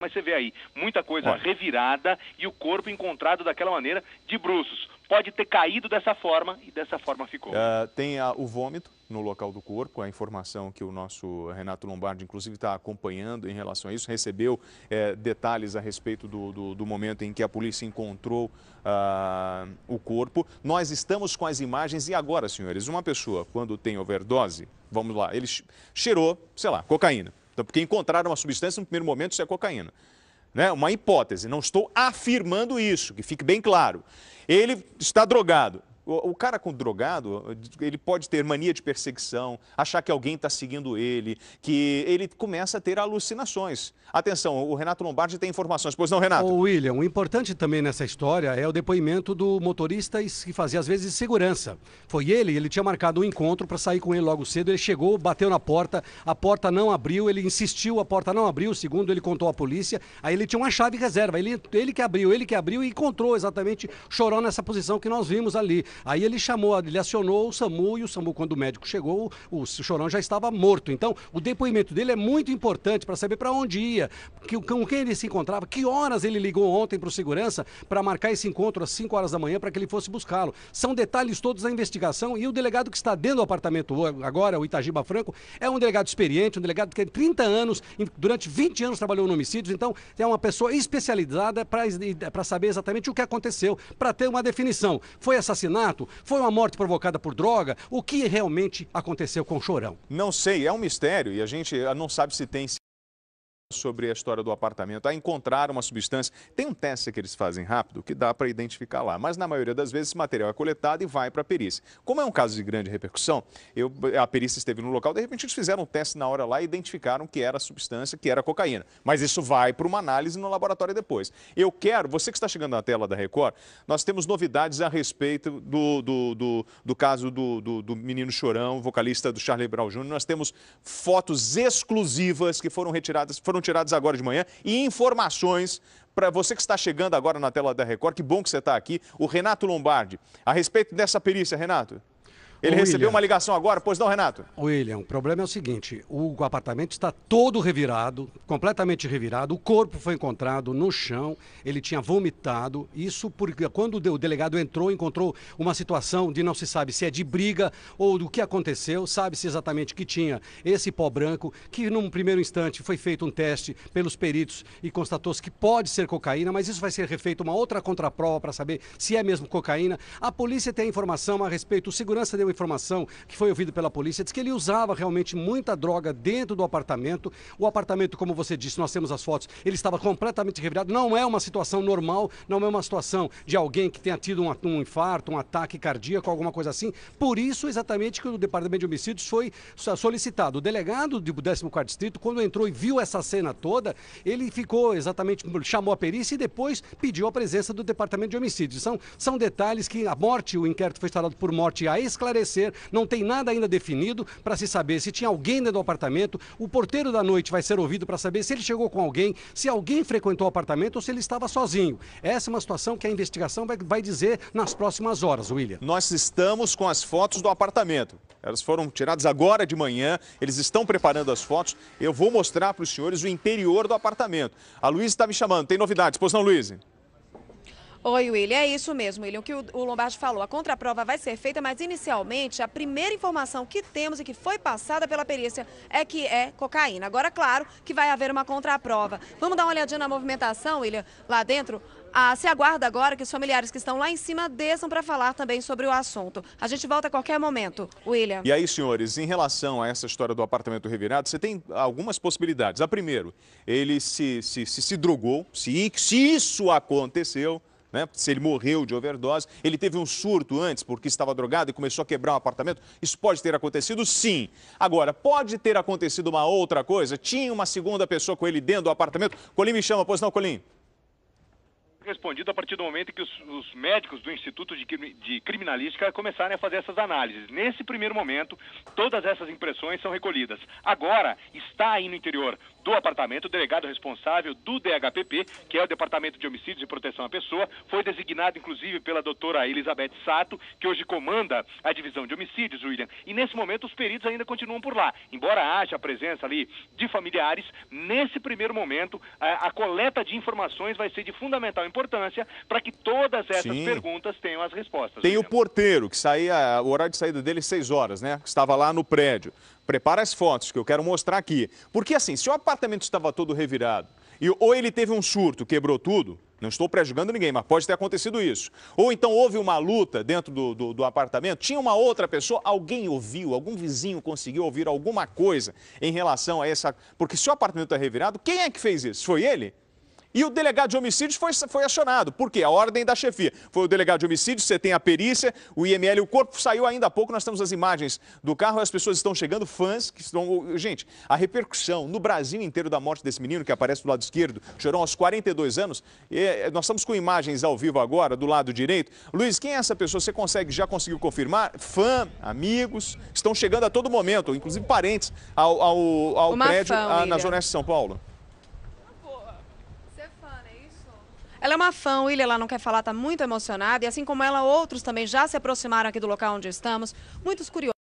Mas você vê aí, muita coisa revirada e o corpo encontrado daquela maneira, de bruços. Pode ter caído dessa forma e dessa forma ficou. Tem o vômito no local do corpo, a informação que o nosso Renato Lombardi, inclusive, está acompanhando em relação a isso, recebeu detalhes a respeito do momento em que a polícia encontrou o corpo. Nós estamos com as imagens e agora, senhores, uma pessoa, quando tem overdose, vamos lá, ele cheirou, sei lá, cocaína. Então, porque encontraram uma substância, no primeiro momento, isso é cocaína. Né? Uma hipótese, não estou afirmando isso, que fique bem claro. Ele está drogado. O cara com drogado, ele pode ter mania de perseguição, achar que alguém está seguindo ele, que ele começa a ter alucinações. Atenção, o Renato Lombardi tem informações. Pois não, Renato? Ô, William, o importante também nessa história é o depoimento do motorista que fazia às vezes segurança. Foi ele tinha marcado um encontro para sair com ele logo cedo, ele chegou, bateu na porta, a porta não abriu, ele insistiu, a porta não abriu, segundo ele contou à polícia, aí ele tinha uma chave reserva, ele que abriu e encontrou exatamente o Chorão nessa posição que nós vimos ali. Aí ele acionou o SAMU e o SAMU, quando o médico chegou, o Chorão já estava morto. Então, o depoimento dele é muito importante para saber para onde ia, com quem ele se encontrava, que horas ele ligou ontem para o segurança para marcar esse encontro às 5 horas da manhã para que ele fosse buscá-lo. São detalhes todos da investigação e o delegado que está dentro do apartamento agora, o Itagiba Franco, é um delegado experiente, um delegado que tem 30 anos, durante 20 anos trabalhou em homicídios, então é uma pessoa especializada para saber exatamente o que aconteceu, para ter uma definição. Foi assassinato? Foi uma morte provocada por droga? O que realmente aconteceu com o Chorão? Não sei, é um mistério e a gente não sabe se tem sobre a história do apartamento, a encontrar uma substância. Tem um teste que eles fazem rápido que dá para identificar lá, mas na maioria das vezes esse material é coletado e vai para a perícia. Como é um caso de grande repercussão, a perícia esteve no local, de repente eles fizeram um teste na hora lá e identificaram que era a substância, que era cocaína. Mas isso vai para uma análise no laboratório depois. Você que está chegando na tela da Record, nós temos novidades a respeito do caso do menino Chorão, vocalista do Charlie Brown Jr. Nós temos fotos exclusivas que foram tiradas agora de manhã e informações para você que está chegando agora na tela da Record. Que bom que você está aqui. O Renato Lombardi, a respeito dessa perícia, Renato. Ele recebeu uma ligação agora, pois não, Renato? William, o problema é o seguinte, o apartamento está todo revirado, completamente revirado, o corpo foi encontrado no chão, ele tinha vomitado, isso porque quando o delegado encontrou uma situação de não se sabe se é de briga ou do que aconteceu, sabe-se exatamente que tinha esse pó branco, que num primeiro instante foi feito um teste pelos peritos e constatou-se que pode ser cocaína, mas isso vai ser refeito uma outra contraprova para saber se é mesmo cocaína. A polícia tem informação a respeito, o segurança deu informação que foi ouvido pela polícia, diz que ele usava realmente muita droga dentro do apartamento. O apartamento, como você disse, nós temos as fotos, ele estava completamente revirado. Não é uma situação normal, não é uma situação de alguém que tenha tido um infarto, um ataque cardíaco, alguma coisa assim. Por isso, exatamente, que o Departamento de Homicídios foi solicitado. O delegado do 14º Distrito, quando entrou e viu essa cena toda, ele ficou exatamente, chamou a perícia e depois pediu a presença do Departamento de Homicídios. São detalhes que a morte, o inquérito foi instaurado por morte a esclarecer, não tem nada ainda definido para se saber se tinha alguém dentro do apartamento. O porteiro da noite vai ser ouvido para saber se ele chegou com alguém, se alguém frequentou o apartamento ou se ele estava sozinho. Essa é uma situação que a investigação vai dizer nas próximas horas, William. Nós estamos com as fotos do apartamento. Elas foram tiradas agora de manhã, eles estão preparando as fotos. Eu vou mostrar para os senhores o interior do apartamento. A Luísa está me chamando, tem novidades, pois não, Luísa? Oi, William, é isso mesmo, William, o que o Lombardi falou. A contraprova vai ser feita, mas inicialmente a primeira informação que temos e que foi passada pela perícia é que é cocaína. Agora, claro que vai haver uma contraprova. Vamos dar uma olhadinha na movimentação, William, lá dentro? Se aguarda agora que os familiares que estão lá em cima desçam para falar também sobre o assunto. A gente volta a qualquer momento, William. E aí, senhores, em relação a essa história do apartamento revirado, você tem algumas possibilidades. A primeiro, ele se drogou, se isso aconteceu, né? Se ele morreu de overdose, ele teve um surto antes porque estava drogado e começou a quebrar um apartamento. Isso pode ter acontecido? Sim. Agora, pode ter acontecido uma outra coisa? Tinha uma segunda pessoa com ele dentro do apartamento? Colim me chama, pois não, Colim? Respondido a partir do momento em que os médicos do Instituto de Criminalística começarem a fazer essas análises. Nesse primeiro momento, todas essas impressões são recolhidas. Agora, está aí no interior do apartamento. O delegado responsável do DHPP, que é o Departamento de Homicídios e Proteção à Pessoa, foi designado inclusive pela doutora Elizabeth Sato, que hoje comanda a divisão de homicídios, William. E nesse momento os peritos ainda continuam por lá. Embora haja a presença ali de familiares, nesse primeiro momento a coleta de informações vai ser de fundamental importância para que todas essas perguntas tenham as respostas. Tem o porteiro, que saía, o horário de saída dele 6 horas, né? Que estava lá no prédio. Prepara as fotos que eu quero mostrar aqui. Porque assim, se o apartamento estava todo revirado, ou ele teve um surto, quebrou tudo, não estou prejudicando ninguém, mas pode ter acontecido isso. Ou então houve uma luta dentro do apartamento, tinha uma outra pessoa, alguém ouviu, algum vizinho conseguiu ouvir alguma coisa em relação a essa... Porque se o apartamento está revirado, quem é que fez isso? Foi ele? E o delegado de homicídios foi acionado. Por quê? A ordem da chefia. Foi o delegado de homicídios, você tem a perícia, o IML, o corpo saiu ainda há pouco, nós temos as imagens do carro, as pessoas estão chegando, fãs que estão... Gente, a repercussão no Brasil inteiro da morte desse menino, que aparece do lado esquerdo, chorou aos 42 anos, nós estamos com imagens ao vivo agora, do lado direito. Luiz, quem é essa pessoa? Você já conseguiu confirmar? Fã, amigos, estão chegando a todo momento, inclusive parentes, ao prédio na Zona Oeste de São Paulo. Ela é uma fã, William, ela não quer falar, está muito emocionada. E assim como ela, outros também já se aproximaram aqui do local onde estamos. Muitos curiosos.